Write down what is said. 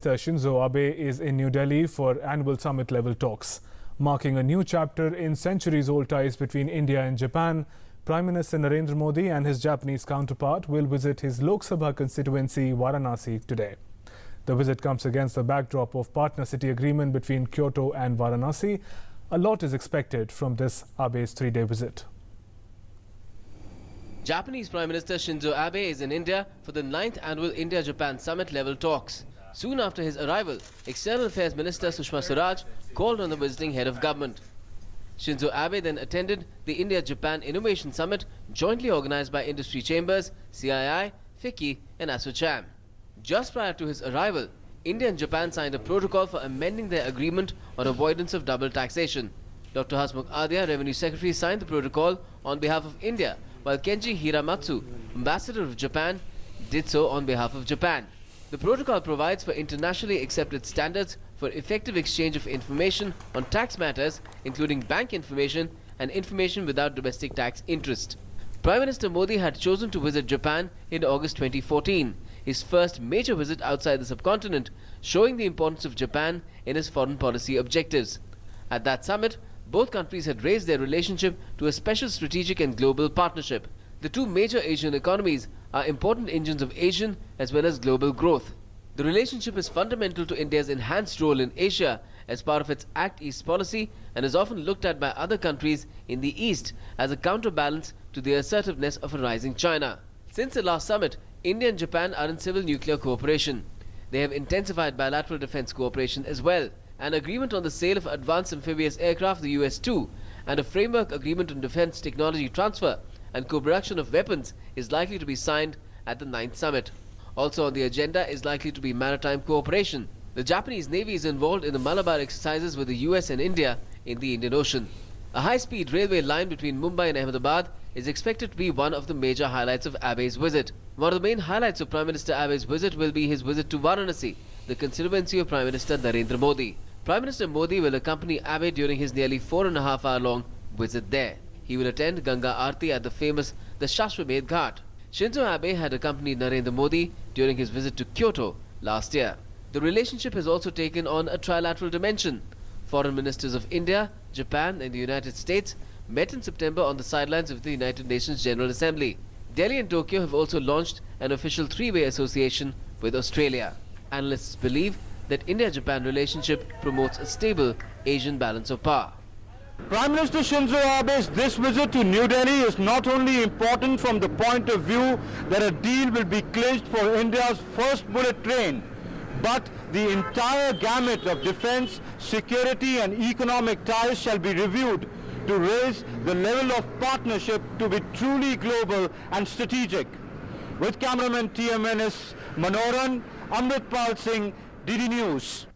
Shinzo Abe is in New Delhi for annual summit-level talks. Marking a new chapter in centuries-old ties between India and Japan, Prime Minister Narendra Modi and his Japanese counterpart will visit his Lok Sabha constituency Varanasi today. The visit comes against the backdrop of partner city agreement between Kyoto and Varanasi. A lot is expected from this Abe's three-day visit. Japanese Prime Minister Shinzo Abe is in India for the 9th annual India-Japan summit-level talks. Soon after his arrival, External Affairs Minister Sushma Swaraj called on the visiting head of government. Shinzo Abe then attended the India-Japan Innovation Summit jointly organized by industry chambers, CII, FICCI and ASSOCHAM. Just prior to his arrival, India and Japan signed a protocol for amending their agreement on avoidance of double taxation. Dr. Hasmukh Adhia, Revenue Secretary, signed the protocol on behalf of India, while Kenji Hiramatsu, Ambassador of Japan, did so on behalf of Japan. The protocol provides for internationally accepted standards for effective exchange of information on tax matters, including bank information and information without domestic tax interest. Prime Minister Modi had chosen to visit Japan in August 2014, his first major visit outside the subcontinent, showing the importance of Japan in his foreign policy objectives. At that summit, both countries had raised their relationship to a special strategic and global partnership. The two major Asian economies are important engines of Asian as well as global growth. The relationship is fundamental to India's enhanced role in Asia as part of its Act East policy and is often looked at by other countries in the East as a counterbalance to the assertiveness of a rising China. Since the last summit, India and Japan are in civil nuclear cooperation. They have intensified bilateral defense cooperation as well. An agreement on the sale of advanced amphibious aircraft, the US-2, and a framework agreement on defense technology transfer and co-production of weapons is likely to be signed at the 9th summit. Also on the agenda is likely to be maritime cooperation. The Japanese Navy is involved in the Malabar exercises with the US and India in the Indian Ocean. A high-speed railway line between Mumbai and Ahmedabad is expected to be one of the major highlights of Abe's visit. One of the main highlights of Prime Minister Abe's visit will be his visit to Varanasi, the constituency of Prime Minister Narendra Modi. Prime Minister Modi will accompany Abe during his nearly 4.5-hour-long visit there. He will attend Ganga Aarti at the famous Dashashwamedh Ghat. Shinzo Abe had accompanied Narendra Modi during his visit to Kyoto last year. The relationship has also taken on a trilateral dimension. Foreign ministers of India, Japan and the United States met in September on the sidelines of the United Nations General Assembly. Delhi and Tokyo have also launched an official three-way association with Australia. Analysts believe that India-Japan relationship promotes a stable Asian balance of power. Prime Minister Shinzo Abe's this visit to New Delhi is not only important from the point of view that a deal will be clinched for India's first bullet train, but the entire gamut of defense, security and economic ties shall be reviewed to raise the level of partnership to be truly global and strategic. With cameraman TMNS Manoran, Amritpal Singh, DD News.